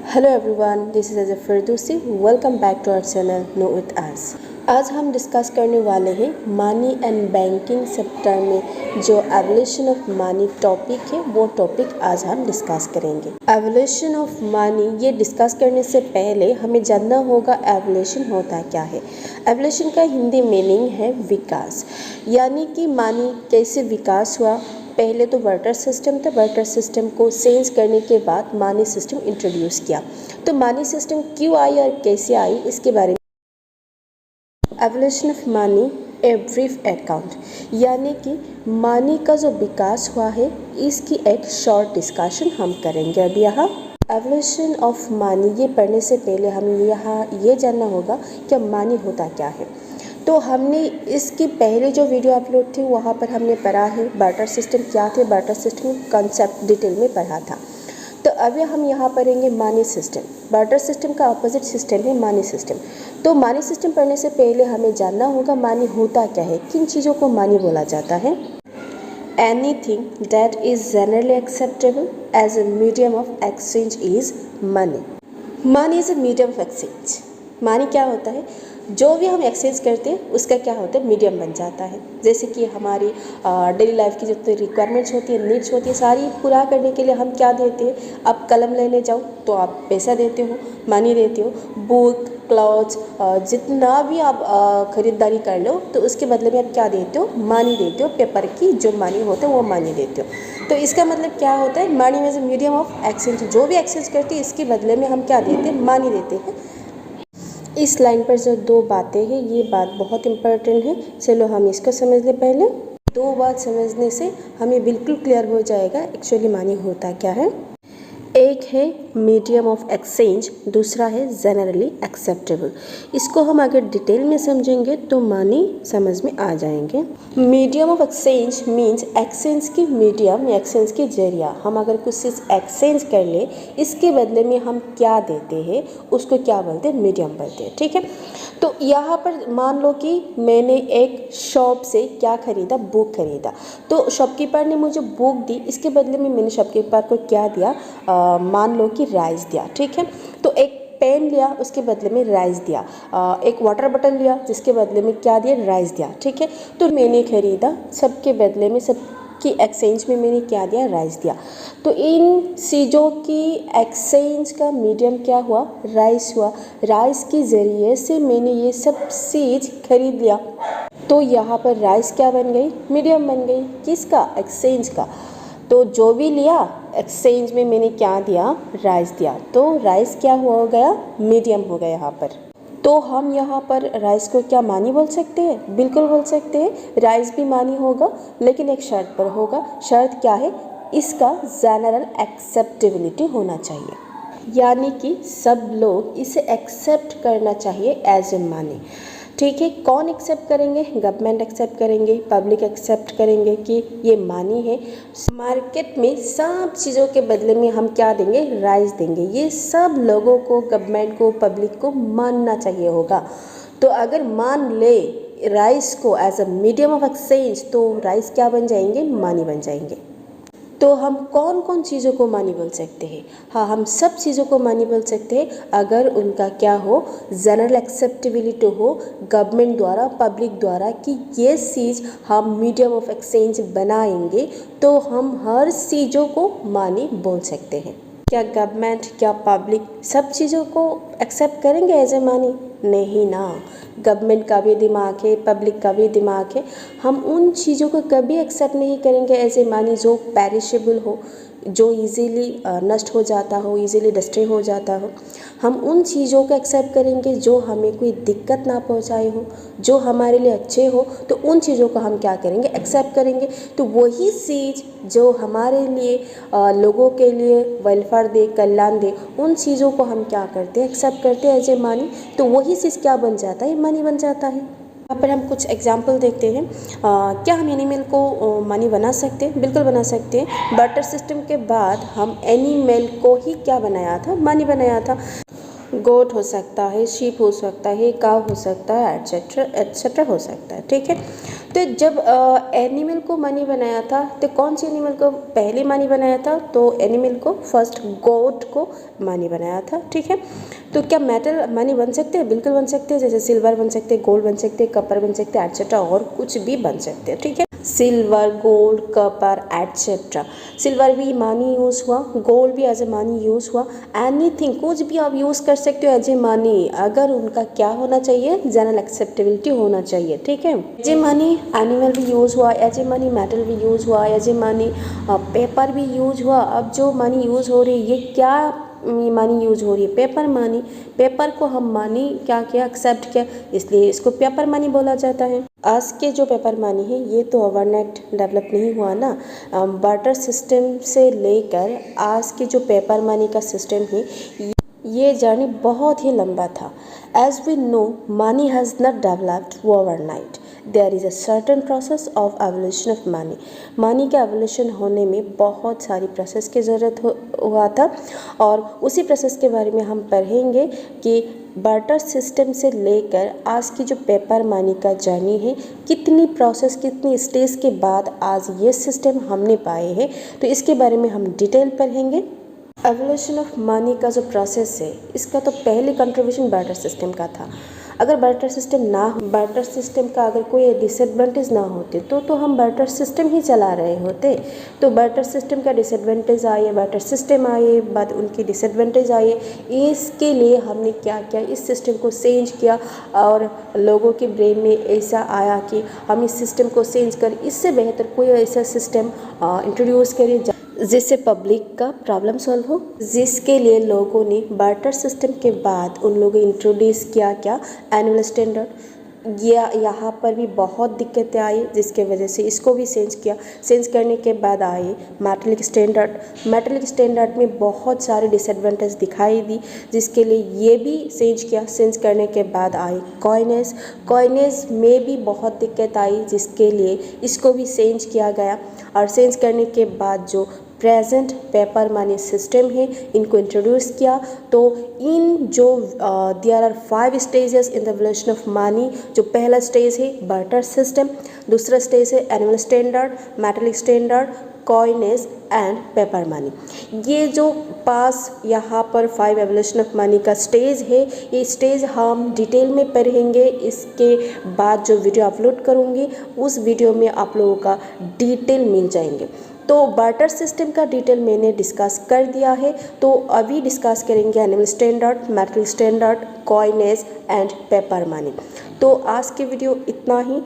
Hello everyone, this is Ajay Firdausi. Welcome back to our channel know with us. आज हम discuss करने वाले हैं मनी एंड बैंकिंग सेक्टर में जो एवोल्यूशन ऑफ मनी टॉपिक है, वो टॉपिक आज हम डिस्कस करेंगे। एवोल्यूशन ऑफ मनी ये डिस्कस करने से पहले हमें जानना होगा एवोल्यूशन होता क्या है। एवोल्यूशन का हिंदी मीनिंग है विकास, यानी कि मनी कैसे विकास हुआ। पहले तो बार्टर सिस्टम था, बार्टर सिस्टम को चेंज करने के बाद मनी सिस्टम इंट्रोड्यूस किया। तो मनी सिस्टम क्यों आई और कैसे आई, इसके बारे में evolution of money a brief account, यानी कि मनी का जो विकास हुआ है इसकी एक शॉर्ट डिस्कशन हम करेंगे। अब यहाँ एवोल्यूशन ऑफ मनी ये पढ़ने से पहले हमें यहाँ ये जानना होगा कि मनी होता क्या है। तो हमने इसकी पहले जो वीडियो अपलोड थी वहाँ पर हमने पढ़ा है बार्टर सिस्टम क्या थे, बार्टर सिस्टम कॉन्सेप्ट डिटेल में पढ़ा था। तो अभी हम यहाँ पढ़ेंगे मनी सिस्टम। बार्टर सिस्टम का अपोजिट सिस्टम है मनी सिस्टम। तो मनी सिस्टम पढ़ने से पहले हमें जानना होगा मनी होता क्या है, किन चीज़ों को मनी बोला जाता है। Anything that is generally acceptable as a medium of exchange is money. Money is a medium of exchange. Money क्या होता है, जो भी हम एक्सचेंज करते हैं उसका क्या होता है, मीडियम बन जाता है। जैसे कि हमारी डेली लाइफ की जितनी रिक्वायरमेंट्स होती है, नीड्स होती है, सारी पूरा करने के लिए हम क्या देते हैं। आप कलम लेने जाओ तो आप पैसा देते हो, मनी देते हो। बुक, क्लॉथ्स, जितना भी आप ख़रीदारी कर लो तो उसके बदले में आप क्या देते हो, मनी देते हो। पेपर की जो मनी होता है वो मनी देते हो। तो इसका मतलब क्या होता है, money as a medium of exchange. जो भी एक्सचेंज करते हैं इसके बदले में हम क्या देते हैं, मनी देते हैं। इस लाइन पर जो दो बातें हैं ये बात बहुत इम्पोर्टेंट है। चलो हम इसको समझ ले। पहले दो बात समझने से हमें बिल्कुल क्लियर हो जाएगा एक्चुअली मनी होता क्या है। एक है मीडियम ऑफ एक्सचेंज, दूसरा है जनरली एक्सेप्टेबल। इसको हम अगर डिटेल में समझेंगे तो मनी समझ में आ जाएंगे। Medium of exchange means exchange की मीडियम या एक्सचेंज की जरिया। हम अगर कुछ चीज़ एक्सचेंज कर ले इसके बदले में हम क्या देते हैं उसको क्या बोलते हैं, मीडियम बोलते हैं। ठीक है, तो यहाँ पर मान लो कि मैंने एक शॉप से क्या खरीदा, बुक खरीदा। तो शॉपकीपर ने मुझे बुक दी, इसके बदले में मैंने शॉपकीपर को क्या दिया, मान लो कि राइस दिया। ठीक है, तो एक पेन लिया उसके बदले में राइस दिया, एक वाटर बॉटल लिया जिसके बदले में क्या दिया, राइस दिया। ठीक है, तो मैंने खरीदा, सबके बदले में, सब की एक्सचेंज में मैंने क्या दिया, राइस दिया। तो इन चीज़ों की एक्सचेंज का मीडियम क्या हुआ, राइस हुआ। राइस के ज़रिए से मैंने ये सब चीज़ खरीद लिया। तो यहाँ पर राइस क्या बन गई, मीडियम बन गई। किसका, एक्सचेंज का। तो जो भी लिया एक्सचेंज में मैंने क्या दिया, राइस दिया। तो राइस क्या हो गया, मीडियम हो गया यहाँ पर। तो हम यहाँ पर राइस को क्या मनी बोल सकते हैं, बिल्कुल बोल सकते हैं। राइस भी मनी होगा लेकिन एक शर्त पर होगा। शर्त क्या है, इसका जनरल एक्सेप्टेबिलिटी होना चाहिए, यानी कि सब लोग इसे एक्सेप्ट करना चाहिए एज ए मनी। ठीक है, कौन एक्सेप्ट करेंगे, गवर्नमेंट एक्सेप्ट करेंगे, पब्लिक एक्सेप्ट करेंगे कि ये मनी है। मार्केट में सब चीज़ों के बदले में हम क्या देंगे, राइस देंगे। ये सब लोगों को, गवर्नमेंट को, पब्लिक को मानना चाहिए होगा। तो अगर मान ले राइस को as a medium of exchange तो राइस क्या बन जाएंगे, मनी बन जाएंगे। तो हम कौन कौन चीज़ों को मनी बोल सकते हैं, हाँ हम सब चीज़ों को मनी बोल सकते हैं अगर उनका क्या हो, जनरल एक्सेप्टेबिलिटी हो गवर्नमेंट द्वारा, पब्लिक द्वारा कि ये चीज़ हम मीडियम ऑफ एक्सचेंज बनाएंगे तो हम हर चीज़ों को मनी बोल सकते हैं। क्या गवर्नमेंट, क्या पब्लिक सब चीज़ों को एक्सेप्ट करेंगे एज ए मनी, नहीं ना। गवर्नमेंट का भी दिमाग है, पब्लिक का भी दिमाग है। हम उन चीज़ों को कभी एक्सेप्ट नहीं करेंगे एज ए मनी जो पेरिशेबल हो, जो इजीली नष्ट हो जाता हो, इजीली डिस्ट्रॉय हो जाता हो। हम उन चीज़ों को एक्सेप्ट करेंगे जो हमें कोई दिक्कत ना पहुंचाए हो, जो हमारे लिए अच्छे हो। तो उन चीज़ों को हम क्या करेंगे, एक्सेप्ट करेंगे। तो वही चीज़ जो हमारे लिए, लोगों के लिए वेलफेयर दे, कल्याण दे, उन चीज़ों को हम क्या करते हैं, एक्सेप्ट करते हैं एज ए मनी। तो वही चीज़ क्या बन जाता है, मनी बन जाता है। यहाँ पर हम कुछ एग्जाम्पल देखते हैं। क्या हम एनिमल को मनी बना सकते हैं, बिल्कुल बना सकते हैं। बार्टर सिस्टम के बाद हम एनिमल को ही क्या बनाया था, मनी बनाया था। गोट हो सकता है, शीप हो सकता है, काव हो सकता है, एट्सेट्रा एट्सेट्रा हो सकता है। ठीक है, तो जब एनिमल को मनी बनाया था तो कौन से एनिमल को पहले मनी बनाया था? तो एनिमल को फर्स्ट गोट को मनी बनाया था, ठीक है। तो क्या मेटल मनी बन सकते हैं? बिल्कुल बन सकते हैं, जैसे सिल्वर बन सकते हैं, गोल्ड बन सकते हैं, कपर बन सकते हैं, एटसेट्रा, और कुछ भी बन सकते हैं, ठीक है। Silver, gold, copper, etcetera. Silver भी मनी यूज़ हुआ, गोल्ड भी एज ए मनी यूज़ हुआ, एनीथिंग, कुछ भी आप यूज़ कर सकते हो एज ए मनी, अगर उनका क्या होना चाहिए? जनरल एक्सेप्टेबिलिटी होना चाहिए, ठीक है। एज ए मनी एनिमल भी यूज़ हुआ, एज ए मनी मेटल भी यूज़ हुआ, एज ए मनी पेपर भी यूज़ हुआ। अब जो मनी यूज़ हो रही है, ये क्या मनी यूज हो रही है? Paper money. पेपर को हम मनी क्या किया? एक्सेप्ट किया, इसलिए इसको पेपर मनी बोला जाता है। आज के जो पेपर मनी है ये तो ओवरनाइट डेवलप नहीं हुआ ना। बार्टर सिस्टम से लेकर आज के जो पेपर मनी का सिस्टम है ये जर्नी बहुत ही लंबा था। As we know money has not developed overnight, there is a certain process of evolution of money. Money के एवोल्यूशन होने में बहुत सारी प्रोसेस की ज़रूरत हुआ था, और उसी प्रोसेस के बारे में हम पढ़ेंगे कि बार्टर सिस्टम से लेकर आज की जो पेपर मनी का जर्नी है, कितनी प्रोसेस, कितनी स्टेज के बाद आज ये सिस्टम हमने पाए हैं, तो इसके बारे में हम डिटेल पढ़ेंगे। एवोल्यूशन ऑफ मनी का जो प्रोसेस है, इसका तो पहले कंट्रीब्यूशन बार्टर सिस्टम का था। अगर बार्टर सिस्टम ना हो, बार्टर सिस्टम का अगर कोई डिसएडवांटेज ना होते तो हम बार्टर सिस्टम ही चला रहे होते। तो बार्टर सिस्टम का डिसएडवांटेज आए, बार्टर सिस्टम आए, बाद उनकी डिसएडवांटेज आए, इसके लिए हमने क्या किया? इस सिस्टम को चेंज किया, और लोगों के ब्रेन में ऐसा आया कि हम इस सिस्टम को चेंज कर इससे बेहतर कोई ऐसा सिस्टम इंट्रोड्यूस करें जिससे पब्लिक का प्रॉब्लम सॉल्व हो। जिसके लिए लोगों ने बार्टर सिस्टम के बाद उन लोगों इंट्रोड्यूस किया क्या? Annual standard. यहाँ पर भी बहुत दिक्कतें आई, जिसके वजह से इसको भी चेंज किया। चेंज करने के बाद आए मेटालिक स्टैंडर्ड। मेटालिक स्टैंडर्ड में बहुत सारे डिसएडवांटेज दिखाई दी, जिसके लिए ये भी चेंज किया। चेंज करने के बाद आए कॉइनेज। कॉइनेज में भी बहुत दिक्कत आई, जिसके लिए इसको भी चेंज किया गया। और चेंज करने के बाद जो प्रेजेंट पेपर मनी सिस्टम है, इनको इंट्रोड्यूस किया। तो इन जो there are 5 stages in the evolution of money. जो पहला स्टेज है बार्टर सिस्टम, दूसरा स्टेज है annual standard, metallic standard, coinage and paper money. ये जो पास यहाँ पर 5 एवोल्यूशन ऑफ मनी का स्टेज है, ये स्टेज हम डिटेल में पढ़ेंगे। इसके बाद जो वीडियो अपलोड करूँगी उस वीडियो में आप लोगों का डिटेल मिल जाएंगे। तो बार्टर सिस्टम का डिटेल मैंने डिस्कस कर दिया है, तो अभी डिस्कस करेंगे annual standard, metallic standard, coinage and paper money. तो आज के वीडियो इतना ही।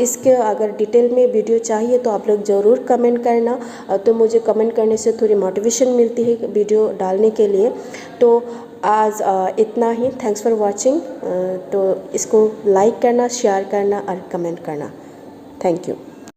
इसके अगर डिटेल में वीडियो चाहिए तो आप लोग ज़रूर कमेंट करना, तो मुझे कमेंट करने से थोड़ी मोटिवेशन मिलती है वीडियो डालने के लिए। तो आज इतना ही। Thanks for watching. तो इसको लाइक करना, शेयर करना और कमेंट करना। Thank you.